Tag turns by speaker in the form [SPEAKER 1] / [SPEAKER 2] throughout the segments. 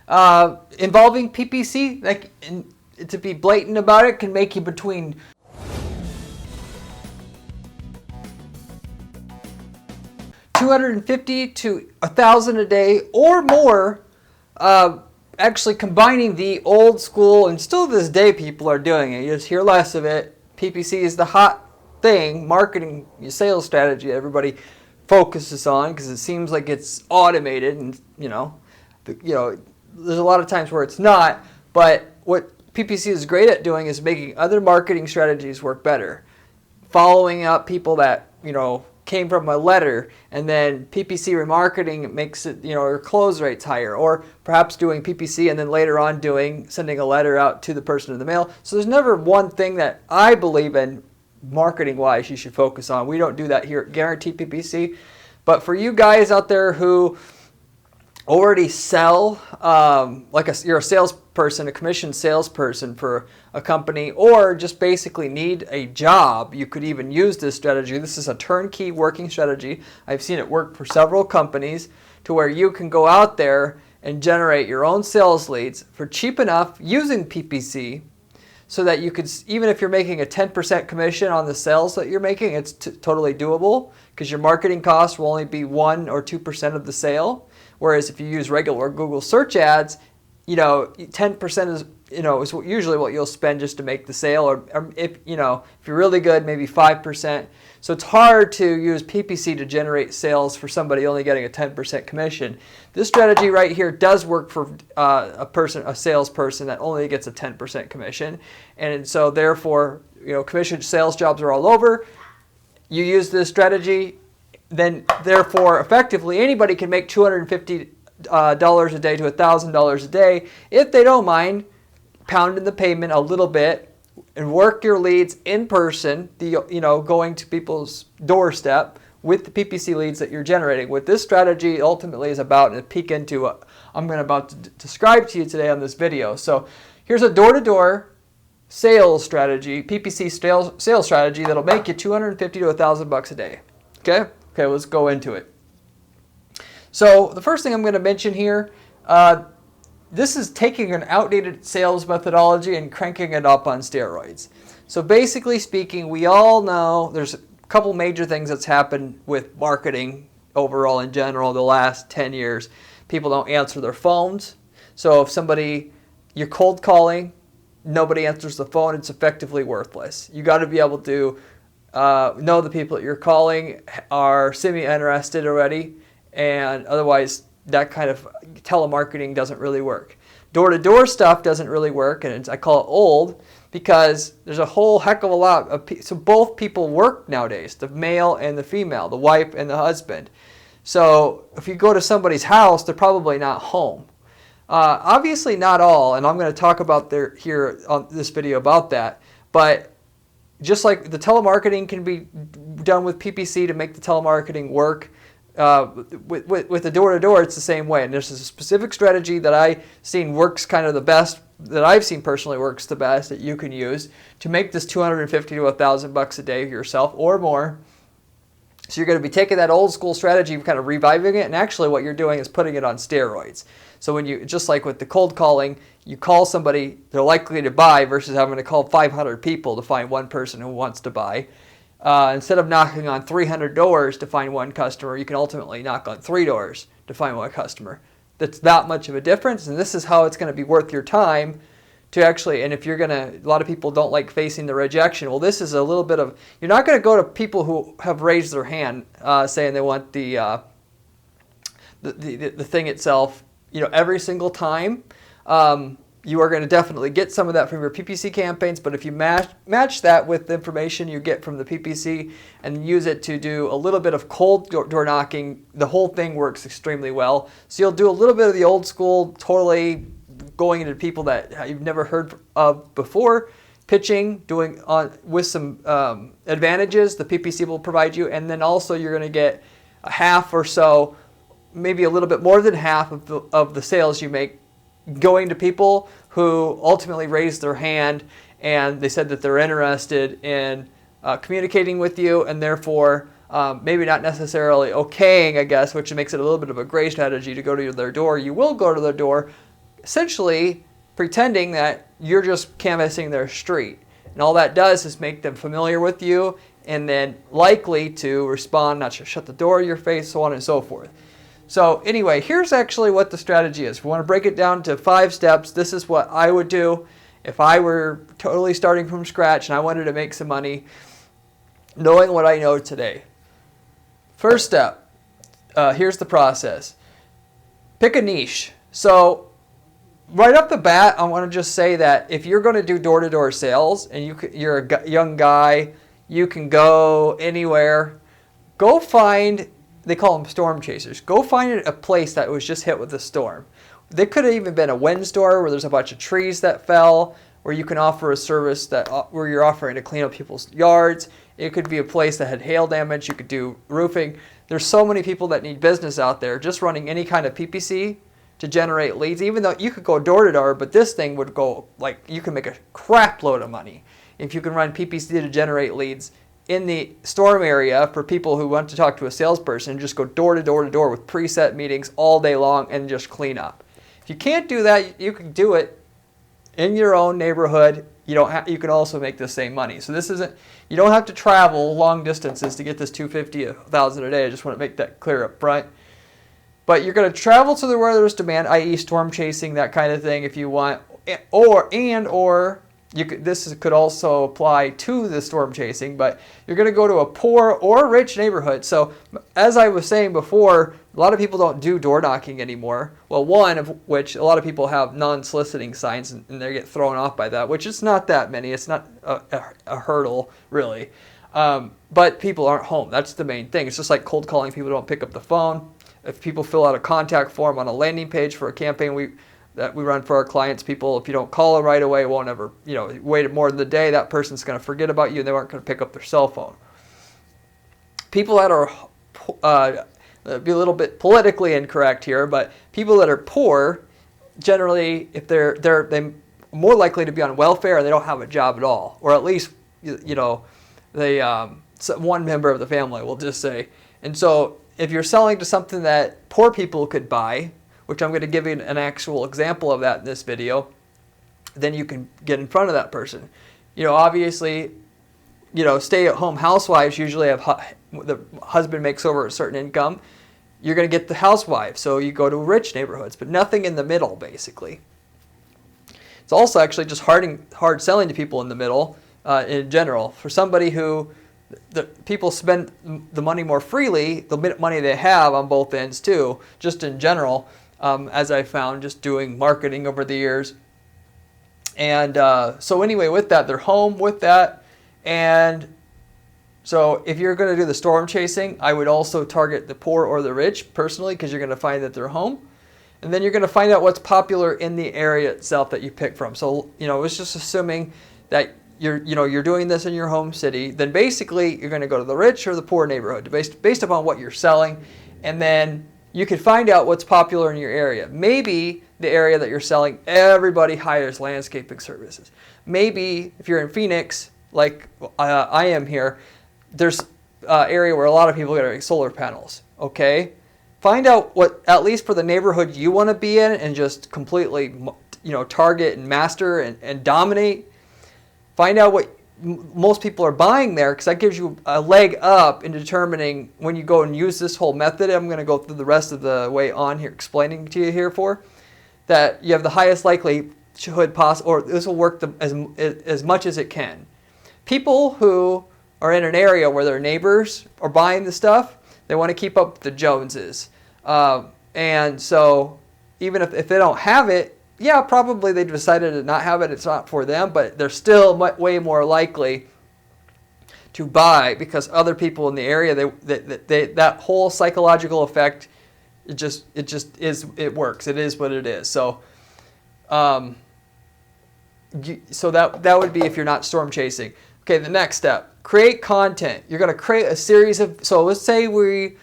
[SPEAKER 1] involving PPC, like, to be blatant about it, can make you between $250 to $1,000 a day or more. Actually combining the old school, and still to this day people are doing it, you just hear less of it. PPC is the hot thing, marketing, sales strategy that everybody focuses on because it seems like it's automated, and there's a lot of times where it's not. But what PPC is great at doing is making other marketing strategies work better. Following up people that came from a letter, and then PPC remarketing makes it, your close rates higher, or perhaps doing PPC and then later on sending a letter out to the person in the mail. So there's never one thing that I believe in marketing wise you should focus on. We don't do that here at Guaranteed PPC. But for you guys out there who already sell, you're a salesperson, a commissioned salesperson for a company, or just basically need a job, you could even use this strategy. This is a turnkey working strategy. I've seen it work for several companies to where you can go out there and generate your own sales leads for cheap enough using PPC, so that you could, even if you're making a 10% commission on the sales that you're making, it's totally doable because your marketing costs will only be 1 or 2% of the sale. Whereas if you use regular Google search ads, 10% is is usually what you'll spend just to make the sale, or if you're really good, maybe 5%. So it's hard to use PPC to generate sales for somebody only getting a 10% commission. This strategy right here does work for a salesperson that only gets a 10% commission, and so therefore commission sales jobs are all over. You use this strategy, then therefore effectively anybody can make $250 a day to $1,000 a day if they don't mind pounding the pavement a little bit and work your leads in person, going to people's doorstep with the PPC leads that you're generating. What this strategy ultimately is about, and a peek into what I'm about to describe to you today on this video. So here's a door-to-door sales strategy, PPC sales strategy that'll make you $250 to $1,000 a day. Okay, let's go into it. So the first thing I'm going to mention here, this is taking an outdated sales methodology and cranking it up on steroids. So basically speaking, we all know there's a couple major things that's happened with marketing overall in general the last 10 years. People don't answer their phones. So if you're cold calling, nobody answers the phone, it's effectively worthless. You got to be able to know the people that you're calling are semi-interested already, and otherwise that kind of telemarketing doesn't really work. Door-to-door stuff doesn't really work, and I call it old because there's a whole heck of a lot of so both people work nowadays, the male and the female, the wife and the husband. So if you go to somebody's house, they're probably not home. Obviously not all, and I'm going to talk about here on this video about that, but just like the telemarketing can be done with PPC to make the telemarketing work, with the door-to-door, it's the same way. And there's a specific strategy that I've seen works kind of the best, that I've seen personally works the best, that you can use to make this $250 to $1,000 a day yourself or more. So you're going to be taking that old school strategy, kind of reviving it, and actually what you're doing is putting it on steroids. So when you, just like with the cold calling, you call somebody, they're likely to buy versus having to call 500 people to find one person who wants to buy. Instead of knocking on 300 doors to find one customer, you can ultimately knock on 3 doors to find one customer. That's that much of a difference, and this is how it's going to be worth your time to actually, and if you're going to, a lot of people don't like facing the rejection. Well, this is a little bit of, you're not going to go to people who have raised their hand saying they want the thing itself, every single time. You are going to definitely get some of that from your PPC campaigns, but if you match that with the information you get from the PPC and use it to do a little bit of cold door knocking, the whole thing works extremely well. So you'll do a little bit of the old school, totally going into people that you've never heard of before, pitching, doing with some advantages the PPC will provide you, and then also you're going to get a half or so, maybe a little bit more than half of the sales you make going to people who ultimately raised their hand and they said that they're interested in communicating with you, and therefore maybe not necessarily okaying, I guess, which makes it a little bit of a gray strategy to go to their door. You will go to their door essentially pretending that you're just canvassing their street. And all that does is make them familiar with you and then likely to respond, not to shut the door in your face, so on and so forth. So anyway, here's actually what the strategy is. If we want to break it down to 5 steps, this is what I would do if I were totally starting from scratch and I wanted to make some money, knowing what I know today. First step, here's the process. Pick a niche. So right off the bat, I want to just say that if you're going to do door-to-door sales and you're a young guy, you can go anywhere. Go find, they call them storm chasers. Go find a place that was just hit with a storm. There could have even been a windstorm where there's a bunch of trees that fell, where you can offer a service where you're offering to clean up people's yards. It could be a place that had hail damage. You could do roofing. There's so many people that need business out there just running any kind of PPC to generate leads, even though you could go door to door, but this thing would go, like, you can make a crap load of money if you can run PPC to generate leads in the storm area for people who want to talk to a salesperson. Just go door to door with preset meetings all day long and just clean up. If you can't do that, you can do it in your own neighborhood. You can also make the same money. So this isn't, you don't have to travel long distances to get this $250, $1,000 a day. I just want to make that clear up front. But you're going to travel to where there's demand, i.e. storm chasing, that kind of thing if you want. This could also apply to the storm chasing, but you're going to go to a poor or rich neighborhood. So as I was saying before, a lot of people don't do door knocking anymore. Well, one of which a lot of people have non-soliciting signs and they get thrown off by that, which is not that many. It's not a hurdle, really. But people aren't home. That's the main thing. It's just like cold calling. People don't pick up the phone. If people fill out a contact form on a landing page for a campaign that we run for our clients, people, if you don't call them right away, won't ever, wait more than the day, that person's going to forget about you and they aren't going to pick up their cell phone. People that are, be a little bit politically incorrect here, but people that are poor, generally, if they're more likely to be on welfare and they don't have a job at all, or at least, one member of the family, we'll just say. And so if you're selling to something that poor people could buy, which I'm going to give you an actual example of that in this video, then you can get in front of that person. Obviously, stay-at-home housewives usually have, the husband makes over a certain income. You're going to get the housewife, so you go to rich neighborhoods, but nothing in the middle, basically. It's also actually just hard selling to people in the middle in general. For somebody who the people spend the money more freely, the money they have on both ends too, just in general, as I found just doing marketing over the years. And so anyway, with that, they're home with that. And so if you're going to do the storm chasing, I would also target the poor or the rich personally, because you're going to find that they're home. And then you're going to find out what's popular in the area itself that you pick from. So, it's just assuming that you're doing this in your home city, then basically you're going to go to the rich or the poor neighborhood based upon what you're selling, and then you can find out what's popular in your area. Maybe the area that you're selling, everybody hires landscaping services. Maybe if you're in Phoenix, like I am here, there's an area where a lot of people get solar panels. Okay, find out what, at least for the neighborhood you want to be in, and just completely target and master and dominate. Find out what most people are buying there, because that gives you a leg up in determining when you go and use this whole method. I'm going to go through the rest of the way on here explaining to you here that you have the highest likelihood possible, or this will work as much as it can. People who are in an area where their neighbors are buying the stuff, they want to keep up with the Joneses. And so even if they don't have it, yeah, probably they decided to not have it. It's not for them, but they're still way more likely to buy because other people in the area, that whole psychological effect, it works. It is what it is. So, that would be if you're not storm chasing. Okay, the next step: create content. You're going to create a series of. So let's say we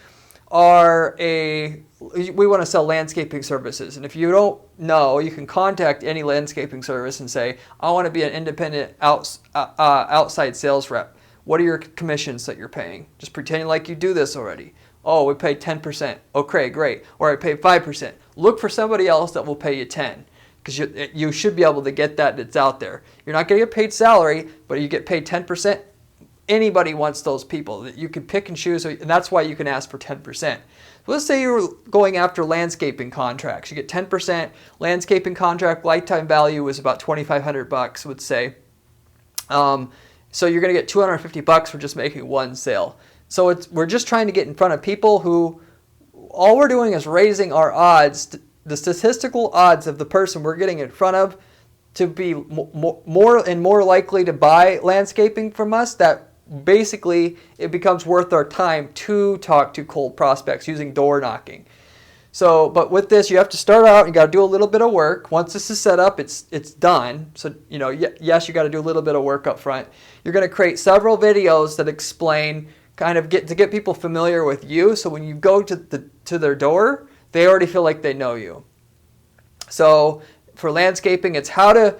[SPEAKER 1] want to sell landscaping services, and if you don't know, you can contact any landscaping service and say, I want to be an independent outside sales rep. What are your commissions that you're paying? Just pretending like you do this already. Oh, we pay 10%. Okay, great. Or I pay 5%. Look for somebody else that will pay you 10. because you should be able to get that. It's out there. You're not going to get paid salary, but you get paid 10%. Anybody wants those people that you can pick and choose, and that's why you can ask for 10%. Let's say you're going after landscaping contracts. You get 10%. Landscaping contract lifetime value is about $2,500, would say. So you're going to get $250 for just making one sale. So we're just trying to get in front of people who, all we're doing is raising our odds, the statistical odds of the person we're getting in front of to be more and more likely to buy landscaping from us, that basically it becomes worth our time to talk to cold prospects using door knocking. So, but with this, you have to start out, you got to do a little bit of work. Once this is set up, it's done. So, yes, you got to do a little bit of work up front. You're going to create several videos that explain, kind of get people familiar with you. So when you go to their door, they already feel like they know you. So for landscaping, it's how to,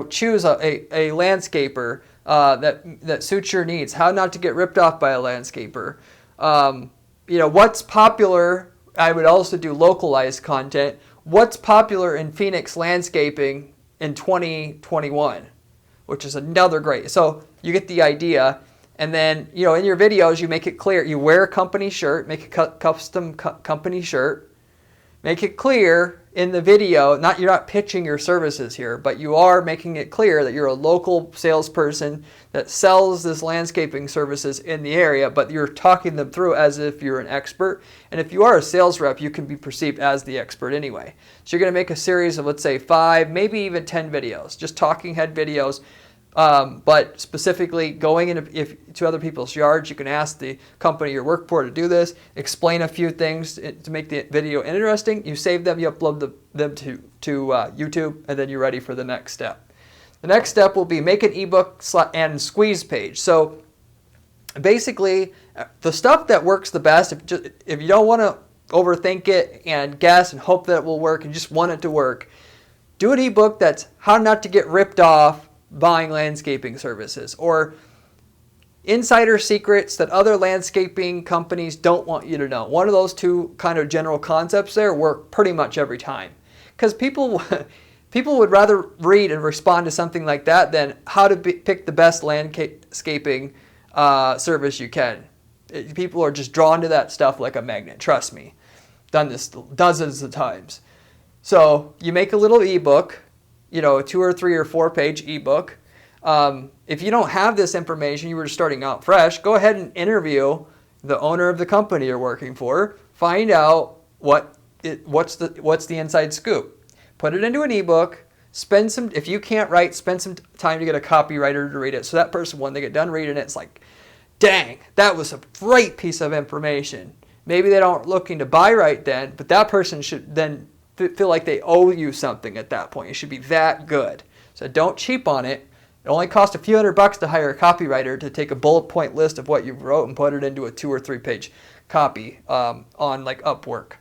[SPEAKER 1] choose a landscaper that suits your needs. How not to get ripped off by a landscaper. What's popular. I would also do localized content. What's popular in Phoenix landscaping in 2021, which is another great. So you get the idea. And then, in your videos, you make it clear. You wear a company shirt, make a custom company shirt. Make it clear in the video, you're not pitching your services here, but you are making it clear that you're a local salesperson that sells this landscaping services in the area, but you're talking them through as if you're an expert. And if you are a sales rep, you can be perceived as the expert anyway. So you're going to make a series of, let's say, 5, maybe even 10 videos, just talking head videos. But specifically going to other people's yards, you can ask the company you work for to do this, explain a few things to make the video interesting. You save them, you upload them to YouTube, and then you're ready for the next step. The next step will be make an ebook and squeeze page. So basically, the stuff that works the best, if you don't want to overthink it and guess and hope that it will work and just want it to work, do an ebook that's how not to get ripped off buying landscaping services, or insider secrets that other landscaping companies don't want you to know. One of those two kind of general concepts there work pretty much every time, because people would rather read and respond to something like that than how to pick the best landscaping service you can. People are just drawn to that stuff like a magnet. Trust me, done this dozens of times. So you make a little ebook, a 2 or 3 or 4 page ebook. If you don't have this information, you were just starting out fresh, go ahead and interview the owner of the company you're working for. Find out what's the inside scoop. Put it into an ebook. If you can't write, spend some time to get a copywriter to read it. So that person, when they get done reading it, it's like, dang, that was a great piece of information. Maybe they don't looking to buy right then, but that person should then feel like they owe you something at that point. It should be that good. So don't cheap on it. It only costs a few $100 to hire a copywriter to take a bullet point list of what you wrote and put it into a 2 or 3 page copy on like Upwork.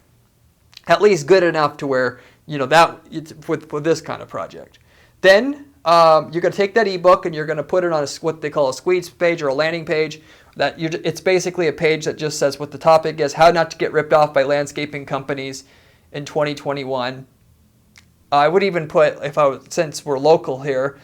[SPEAKER 1] At least good enough to where that with this kind of project. Then you're going to take that ebook and you're going to put it on what they call a squeeze page or a landing page. It's basically a page that just says what the topic is: how not to get ripped off by landscaping companies in 2021. I would even put, since we're local here,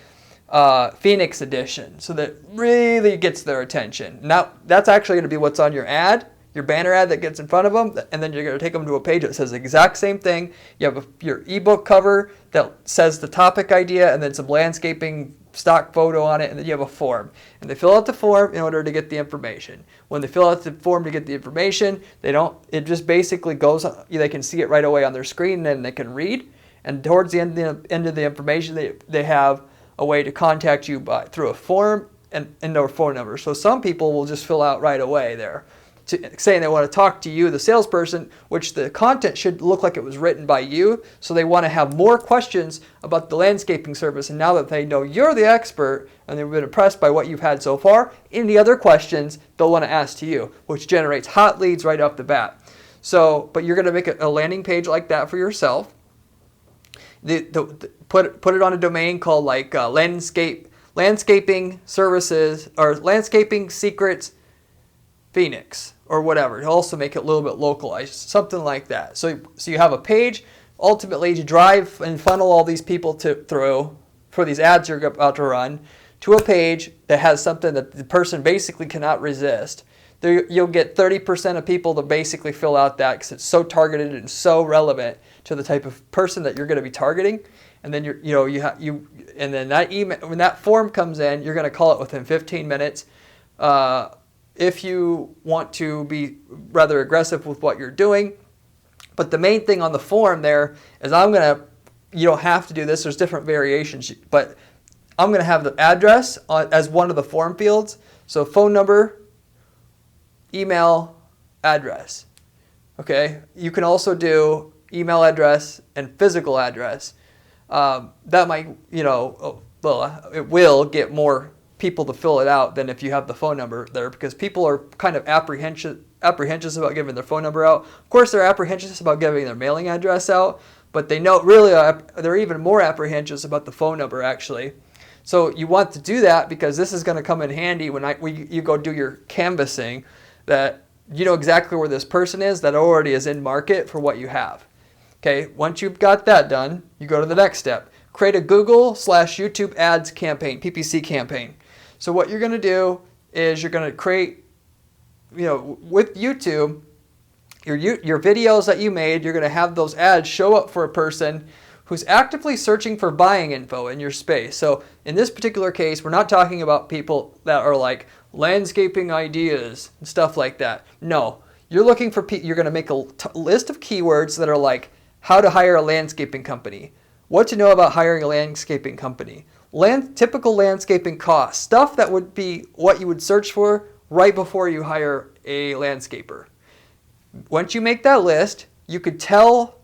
[SPEAKER 1] Phoenix edition, so that really gets their attention. Now that's actually going to be what's on your ad, your banner ad that gets in front of them, and then you're going to take them to a page that says the exact same thing. You have your ebook cover that says the topic idea and then some landscaping stock photo on it, and then you have a form. And they fill out the form in order to get the information. When they fill out the form to get the information, it just basically goes, they can see it right away on their screen and they can read. And towards the end of the information, they have a way to contact you through a form and their phone number. So some people will just fill out right away there, saying they want to talk to you, the salesperson, which the content should look like it was written by you. So they want to have more questions about the landscaping service. And now that they know you're the expert and they've been impressed by what you've had so far, any other questions they'll want to ask to you, which generates hot leads right off the bat. So, but you're going to make a landing page like that for yourself. Put it on a domain called like landscaping services or landscaping secrets Phoenix or whatever. To also make it a little bit localized, something like that. So you have a page ultimately to drive and funnel all these people through for these ads you're about to run to a page that has something that the person basically cannot resist. You'll get 30% of people to basically fill out that because it's so targeted and so relevant to the type of person that you're going to be targeting. And then and then that email, when that form comes in, you're going to call it within 15 minutes. If you want to be rather aggressive with what you're doing. But the main thing on the form there is you don't have to do this. There's different variations, but I'm going to have the address as one of the form fields. So phone number, email, address. Okay. You can also do email address and physical address. That might, it will get more people to fill it out than if you have the phone number there, because people are kind of apprehensive about giving their phone number out. Of course, they're apprehensive about giving their mailing address out, but they know really they're even more apprehensive about the phone number actually. So you want to do that because this is going to come in handy when you go do your canvassing, that you know exactly where this person is that already is in market for what you have. Okay, once you've got that done, you go to the next step. Create a Google/YouTube ads campaign, PPC campaign. So what you're going to do is you're going to create, with YouTube, your videos that you made, you're going to have those ads show up for a person who's actively searching for buying info in your space. So in this particular case, we're not talking about people that are like landscaping ideas and stuff like that. No, you're looking for you're going to make a list of keywords that are like how to hire a landscaping company, what to know about hiring a landscaping company, typical landscaping costs, stuff that would be what you would search for right before you hire a landscaper. Once you make that list, you could tell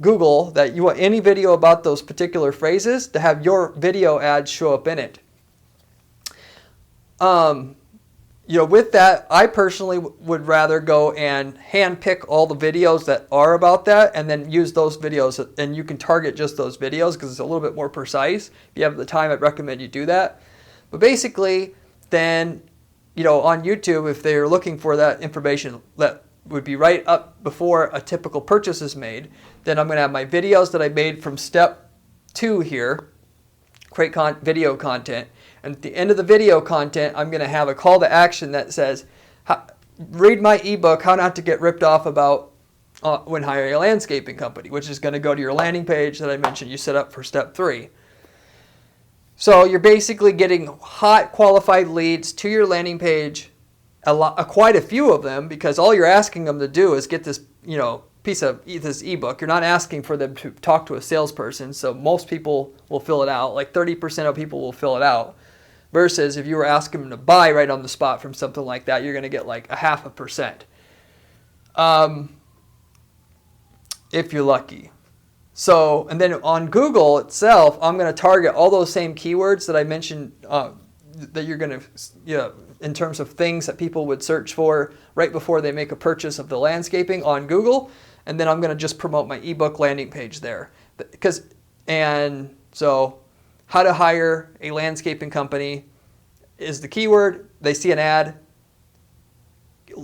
[SPEAKER 1] Google that you want any video about those particular phrases to have your video ads show up in it. With that, I personally would rather go and hand pick all the videos that are about that and then use those videos, and you can target just those videos because it's a little bit more precise. If you have the time, I'd recommend you do that. But basically, then, on YouTube, if they're looking for that information that would be right up before a typical purchase is made, then I'm going to have my videos that I made from step 2 here, create video content. And at the end of the video content, I'm going to have a call to action that says, read my ebook, How Not to Get Ripped Off About When Hiring a Landscaping Company, which is going to go to your landing page that I mentioned you set up for step 3. So you're basically getting hot qualified leads to your landing page, quite a few of them, because all you're asking them to do is get this, piece of this ebook. You're not asking for them to talk to a salesperson, so most people will fill it out. Like 30% of people will fill it out. Versus if you were asking them to buy right on the spot from something like that, you're going to get like 0.5%. If you're lucky. So, and then on Google itself, I'm going to target all those same keywords that I mentioned that you're going to, in terms of things that people would search for right before they make a purchase of the landscaping on Google. And then I'm going to just promote my ebook landing page there. So how to hire a landscaping company is the keyword. They see an ad.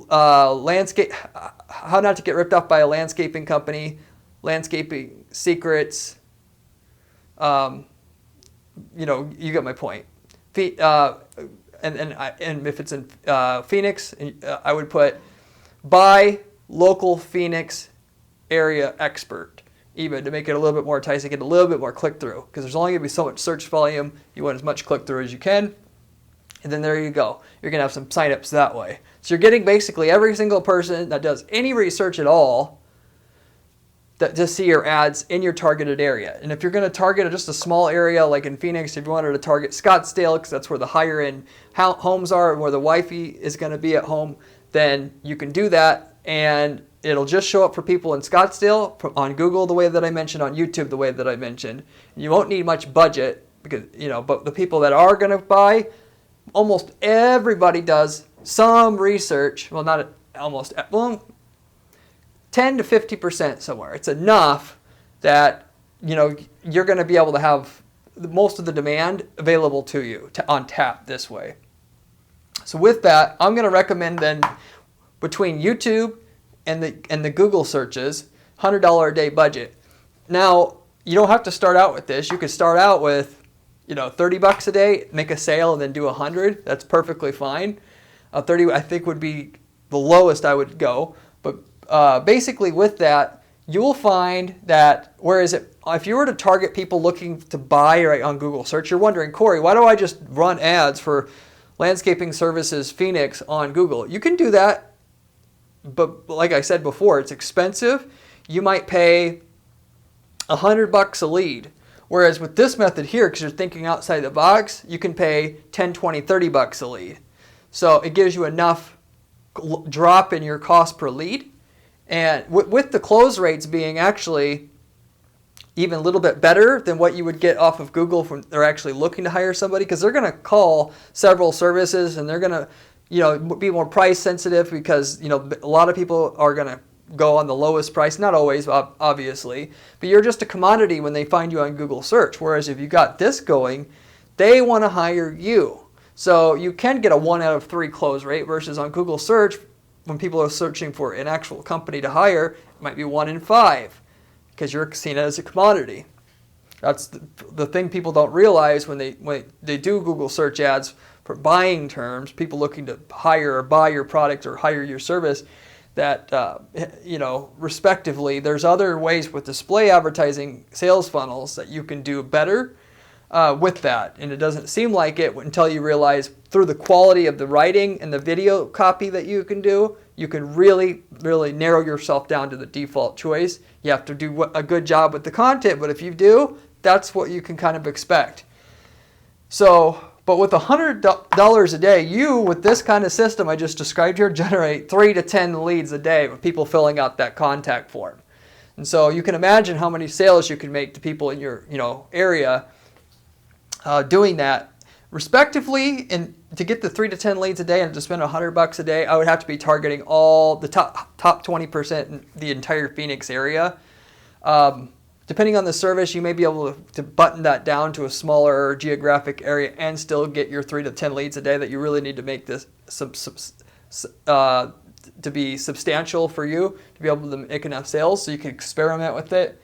[SPEAKER 1] How not to get ripped off by a landscaping company. Landscaping secrets. You get my point. And if it's in Phoenix, I would put by local Phoenix area expert, even to make it a little bit more enticing, get a little bit more click-through, because there's only going to be so much search volume. You want as much click-through as you can. And then there you go. You're going to have some sign-ups that way. So you're getting basically every single person that does any research at all to see your ads in your targeted area. And if you're going to target just a small area, like in Phoenix, if you wanted to target Scottsdale, because that's where the higher-end homes are and where the wifey is going to be at home, then you can do that, and it'll just show up for people in Scottsdale on Google the way that I mentioned, on YouTube the way that I mentioned. You won't need much budget, because but the people that are going to buy, almost everybody does some research. Well, not almost. Well, 10 to 50% somewhere. It's enough that you're going to be able to have most of the demand available to you on tap this way. So with that, I'm going to recommend then between YouTube and the Google searches, $100 a day budget. Now, you don't have to start out with this. You could start out with, $30 a day, make a sale, and then do 100. That's perfectly fine. 30, I think, would be the lowest I would go. But basically with that, you will find that, if you were to target people looking to buy right on Google search, you're wondering, Corey, why do I just run ads for landscaping services Phoenix on Google? You can do that, but like I said before, it's expensive. You might pay $100 a lead. Whereas with this method here, because you're thinking outside the box, you can pay $10, $20, $30 a lead. So it gives you enough drop in your cost per lead. And with the close rates being actually even a little bit better than what you would get off of Google when they're actually looking to hire somebody, because they're going to call several services and they're going to be more price sensitive, because a lot of people are going to go on the lowest price. Not always, obviously, but you're just a commodity when they find you on Google search. Whereas if you got this going, they want to hire you. So you can get a 1 out of 3 close rate, versus on Google search, when people are searching for an actual company to hire, it might be 1 in 5, because you're seen as a commodity. That's the thing people don't realize when they do Google search ads for buying terms, people looking to hire or buy your product or hire your service, that, respectively, there's other ways with display advertising sales funnels that you can do better with that. And it doesn't seem like it until you realize through the quality of the writing and the video copy that you can do, you can really, really narrow yourself down to the default choice. You have to do a good job with the content, but if you do, that's what you can kind of expect. So, but with $100 a day, you, with this kind of system I just described here, generate 3 to 10 leads a day with people filling out that contact form. And so you can imagine how many sales you can make to people in your area doing that. Respectively, and to get the 3 to 10 leads a day and to spend $100 a day, I would have to be targeting all the top 20% in the entire Phoenix area. Depending on the service, you may be able to button that down to a smaller geographic area and still get your 3 to 10 leads a day that you really need to make this to be substantial for you to be able to make enough sales. So you can experiment with it,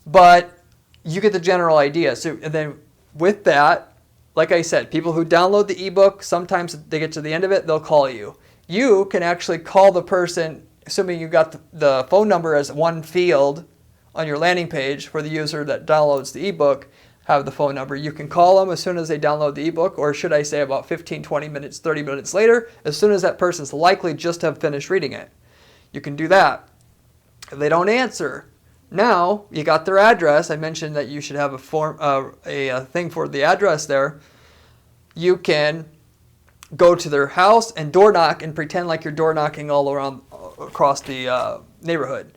[SPEAKER 1] but you get the general idea. So, and then with that, like I said, people who download the ebook, sometimes they get to the end of it, they'll call you. You can actually call the person, assuming you got the phone number as one field on your landing page for the user that downloads the ebook, have the phone number. You can call them as soon as they download the ebook, or should I say about 15, 20 minutes, 30 minutes later, as soon as that person's likely just have finished reading it. You can do that. If they don't answer, now you got their address. I mentioned that you should have a thing for the address there. You can go to their house and door knock and pretend like you're door knocking all around across the neighborhood.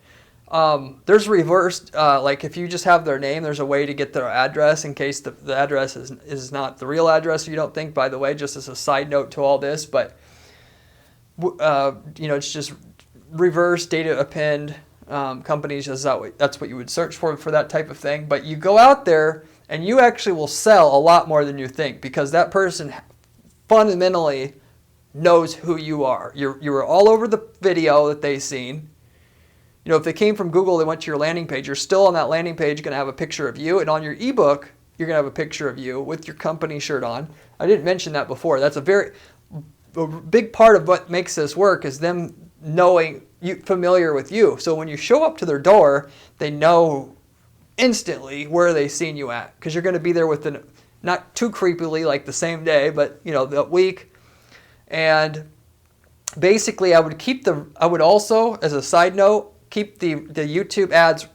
[SPEAKER 1] There's reversed, like if you just have their name, there's a way to get their address in case the address is not the real address, you don't think, by the way, just as a side note to all this. But it's just reverse data append. Companies, that's what you would search for that type of thing. But you go out there and you actually will sell a lot more than you think, because that person fundamentally knows who you are. You were all over the video that they've seen. If they came from Google, they went to your landing page, you're still on that landing page going to have a picture of you, and on your ebook you're going to have a picture of you with your company shirt on. I didn't mention that before. That's a big part of what makes this work, is them knowing you, familiar with you. So when you show up to their door, they know instantly where they've seen you at, because you're going to be there within, not too creepily like the same day, but the week. And basically I would also, as a side note, keep the YouTube ads.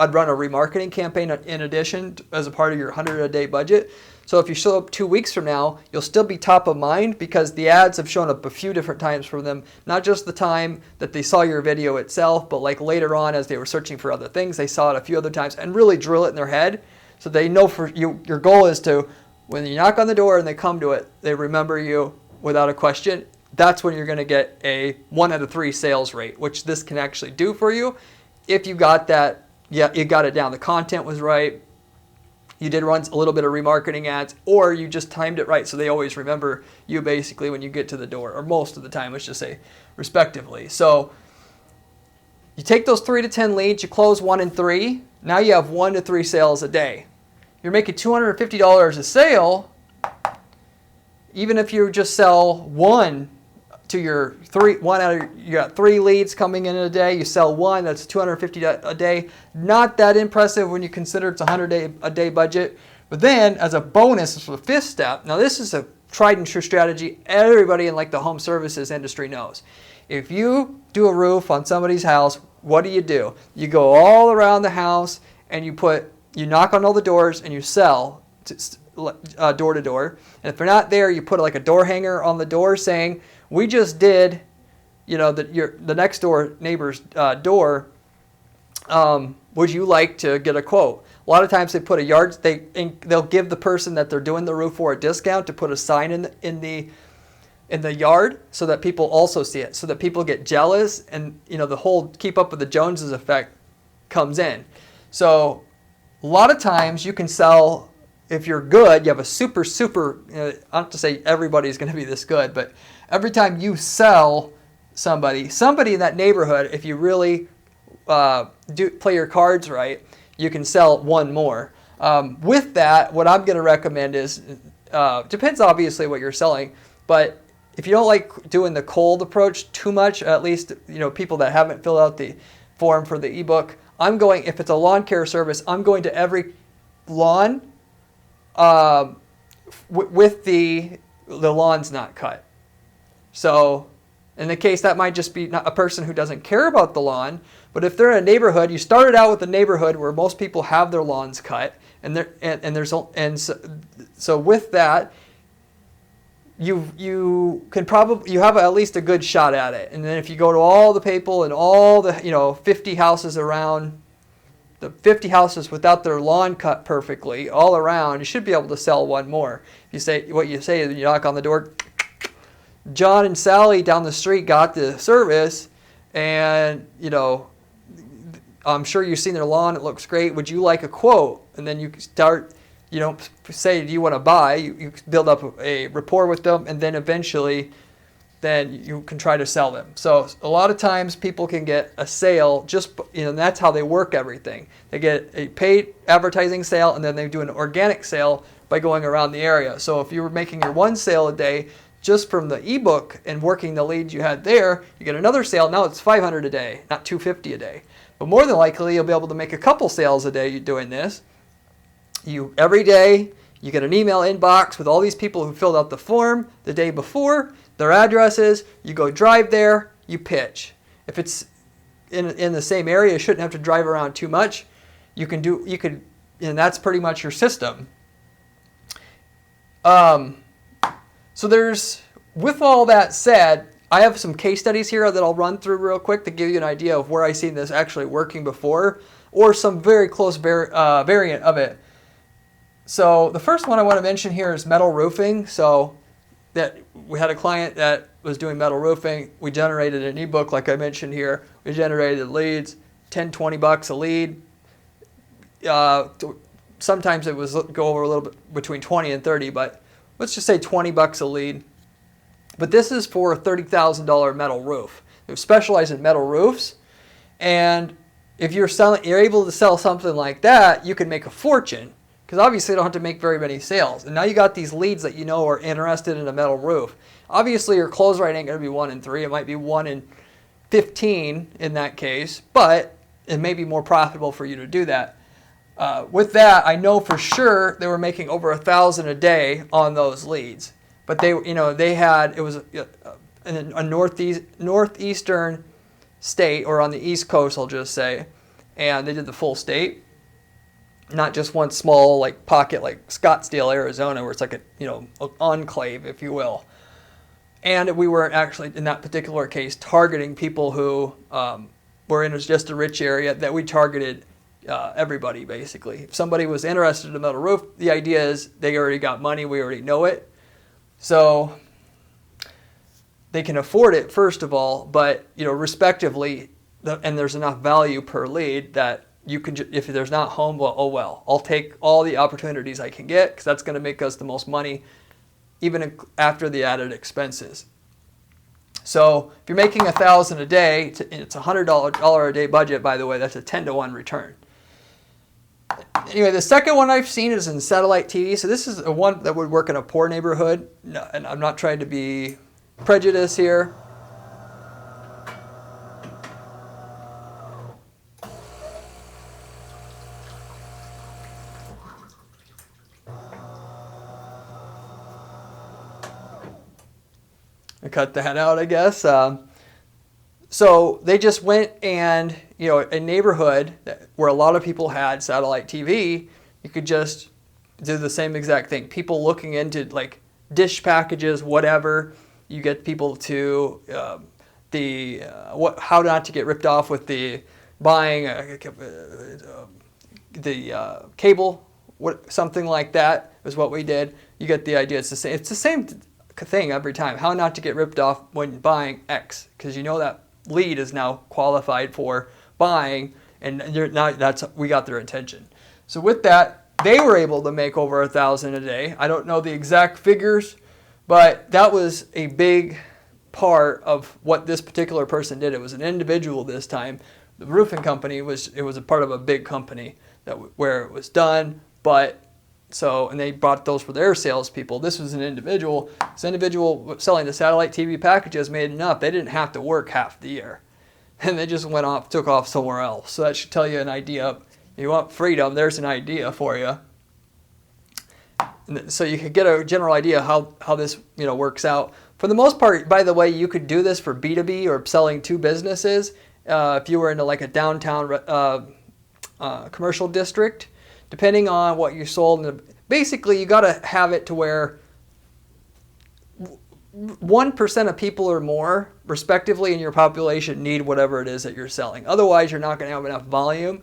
[SPEAKER 1] I'd run a remarketing campaign in addition as a part of your 100 a day budget. So if you show up 2 weeks from now, you'll still be top of mind, because the ads have shown up a few different times for them. Not just the time that they saw your video itself, but like later on as they were searching for other things, they saw it a few other times and really drill it in their head. So they know for you, your goal is to, when you knock on the door and they come to it, they remember you without a question. That's when you're going to get a 1 out of 3 sales rate, which this can actually do for you. If you got that, yeah, you got it down. The content was right. You did run a little bit of remarketing ads, or you just timed it right so they always remember you basically when you get to the door, or most of the time, let's just say, respectively. So You take those 3 to 10 leads, you close 1 in 3. Now you have 1 to 3 sales a day. You're making $250 a sale. Even if you just sell one to your you got 3 leads coming in a day, you sell 1, that's $250 a day. Not that impressive when you consider it's a $100 budget. But then as a bonus, this is the 5th step. Now this is a tried and true strategy everybody in like the home services industry knows. If you do a roof on somebody's house, what do? You go all around the house and you knock on all the doors and you sell door to door. And if they're not there, you put like a door hanger on the door saying, we just did, the next door neighbor's door. Would you like to get a quote? A lot of times they put they'll give the person that they're doing the roof for a discount to put a sign in the yard so that people also see it, so that people get jealous, and the whole keep up with the Joneses effect comes in. So a lot of times you can sell, if you're good, you have a super, I don't have to say everybody's going to be this good, but every time you sell somebody in that neighborhood, if you really play your cards right, you can sell 1 more. With that, what I'm going to recommend is, depends obviously what you're selling, but if you don't like doing the cold approach too much, at least people that haven't filled out the form for the ebook, if it's a lawn care service, I'm going to every lawn with the lawn's not cut. So in the case, that might just be a person who doesn't care about the lawn, but if they're in a neighborhood, you started out with a neighborhood where most people have their lawns cut, so with that, you have at least a good shot at it. And then if you go to all the people and all the 50 houses around, the 50 houses without their lawn cut perfectly all around, you should be able to sell 1 more. What you say is, you knock on the door, John and Sally down the street got the service, and I'm sure you've seen their lawn, it looks great, would you like a quote? And then you start, say, do you want to buy? You build up a rapport with them, and then eventually then you can try to sell them. So a lot of times people can get a sale and that's how they work everything. They get a paid advertising sale, and then they do an organic sale by going around the area. So if you were making your 1 sale a day just from the ebook and working the leads you had there, you get another sale. Now it's $500 a day, not $250 a day. But more than likely, you'll be able to make a couple sales a day doing this. Every day, you get an email inbox with all these people who filled out the form the day before, their addresses. You go drive there, you pitch. If it's in the same area, you shouldn't have to drive around too much. And that's pretty much your system. So with all that said, I have some case studies here that I'll run through real quick to give you an idea of where I've seen this actually working before, or some very close variant of it. So the first one I want to mention here is metal roofing. So that we had a client that was doing metal roofing. We generated an ebook, like I mentioned here. We generated leads, $10-20 a lead. Sometimes it was go over a little bit between 20 and 30, but let's just say $20 a lead. But this is for a $30,000 metal roof. They specialize in metal roofs, and if you're able to sell something like that, you can make a fortune, because obviously you don't have to make very many sales. And now you got these leads that are interested in a metal roof. Obviously your close rate ain't going to be 1 in 3. It might be 1 in 15 in that case, but it may be more profitable for you to do that. With that, I know for sure they were making over $1,000 a day on those leads. But it was a northeastern state, or on the East Coast, I'll just say, and they did the full state, not just one small pocket like Scottsdale, Arizona, where it's like an enclave, if you will. And we weren't actually in that particular case targeting people who were in just a rich area. That we targeted everybody basically. If somebody was interested in a metal roof, the idea is they already got money, we already know it. So they can afford it, first of all, but respectively, and there's enough value per lead that you can, if there's not home, well, I'll take all the opportunities I can get, because that's going to make us the most money, even after the added expenses. So if you're making $1,000 a day, it's a $100 a day budget, by the way, that's a 10-to-1 return. Anyway, the second one I've seen is in satellite TV. So this is a one that would work in a poor neighborhood. No, and I'm not trying to be prejudiced here. I cut that out, I guess. So they just went and, a neighborhood where a lot of people had satellite TV, you could just do the same exact thing. People looking into like dish packages, whatever. You get people to how not to get ripped off with the buying the cable, something like that is what we did. You get the idea. It's the same. It's the same thing every time. How not to get ripped off when buying X, because that lead is now qualified for buying, and we got their attention. So with that, they were able to make over $1,000 a day. I don't know the exact figures, but that was a big part of what this particular person did. It was an individual this time. The roofing company was a part of a big company where it was done, and they bought those for their salespeople. This was an individual. This individual selling the satellite TV packages made enough. They didn't have to work half the year. And they just took off somewhere else. So that should tell you an idea. You want freedom, there's an idea for you. And so you could get a general idea how this works out. For the most part, by the way, you could do this for B2B or selling to businesses. If you were into like a downtown commercial district, depending on what you sold. Basically, you got to have it to where 1% of people or more, respectively, in your population need whatever it is that you're selling. Otherwise, you're not going to have enough volume.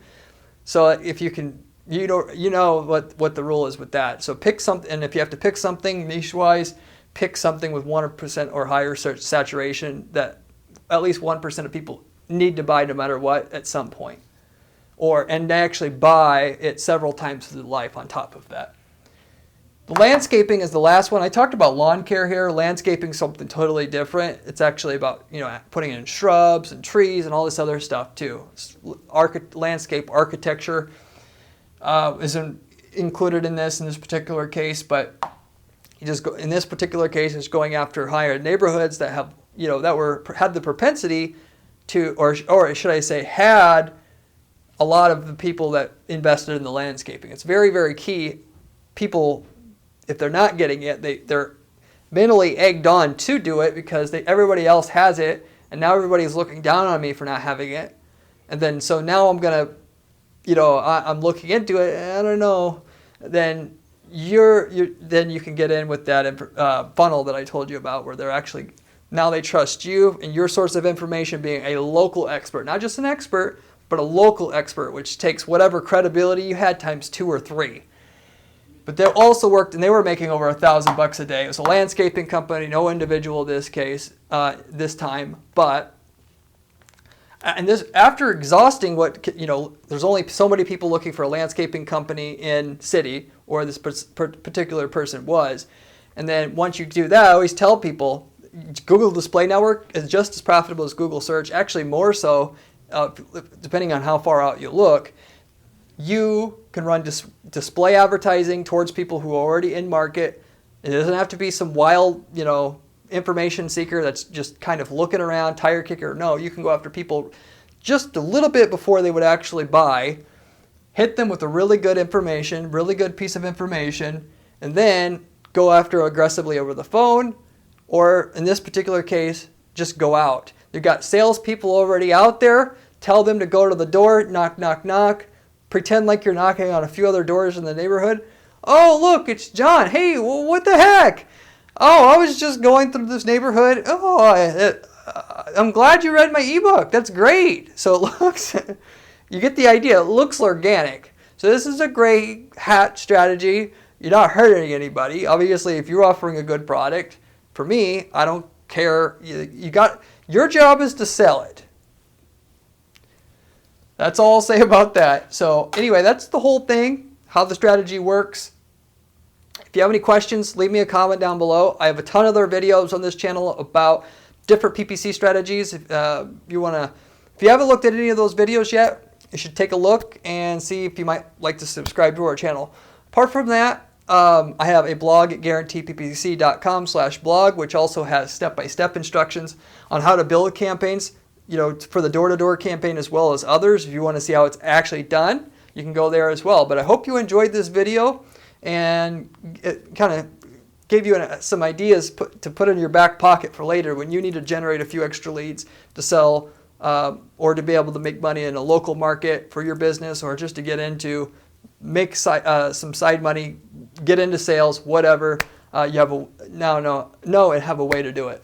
[SPEAKER 1] So if you can, you know what the rule is with that. So pick something, and if you have to pick something niche-wise, pick something with 1% or higher saturation that at least 1% of people need to buy no matter what at some point. And actually buy it several times through life on top of that. The landscaping is the last one. I talked about lawn care here. Landscaping is something totally different. It's actually about putting in shrubs and trees and all this other stuff too. Landscape architecture isn't included in this particular case, but in this particular case, it's going after higher neighborhoods that have had the propensity to, or should I say, had a lot of the people that invested in the landscaping. It's very, very key. People, if they're not getting it, they're mentally egged on to do it because everybody else has it, and now everybody's looking down on me for not having it. And then so now I'm gonna, I'm looking into it. I don't know. Then then you can get in with that funnel that I told you about, where they're actually now they trust you and your source of information being a local expert, not just an expert, but a local expert, which takes whatever credibility you had times 2 or 3. But they also worked, and they were making over $1,000 a day. It was a landscaping company, no individual this this time. And this, after exhausting there's only so many people looking for a landscaping company in city, or this particular person was. And then once you do that, I always tell people, Google Display Network is just as profitable as Google Search, actually more so. Depending on how far out you look, you can run display advertising towards people who are already in market. It doesn't have to be some wild, information seeker that's just kind of looking around, tire kicker. No, you can go after people just a little bit before they would actually buy, hit them with a really good piece of information, and then go after aggressively over the phone, or in this particular case, just go out. You've got salespeople already out there. Tell them to go to the door, knock, knock, knock. Pretend like you're knocking on a few other doors in the neighborhood. Oh, look, it's John. Hey, what the heck? Oh, I was just going through this neighborhood. Oh, I'm glad you read my ebook. That's great. So it looks, you get the idea. It looks organic. So this is a great hat strategy. You're not hurting anybody. Obviously, if you're offering a good product, for me, I don't care. Your job is to sell it. That's all I'll say about that. So anyway, that's the whole thing, how the strategy works. If you have any questions, leave me a comment down below. I have a ton of other videos on this channel about different PPC strategies. If you haven't looked at any of those videos yet, you should take a look and see if you might like to subscribe to our channel. Apart from that, I have a blog at guaranteeppc.com/blog, which also has step-by-step instructions on how to build campaigns, for the door-to-door campaign as well as others. If you want to see how it's actually done, you can go there as well. But I hope you enjoyed this video and it kind of gave you some ideas to put in your back pocket for later when you need to generate a few extra leads to sell or to be able to make money in a local market for your business, or just to get into make some side money, get into sales, whatever. You have know and have a way to do it.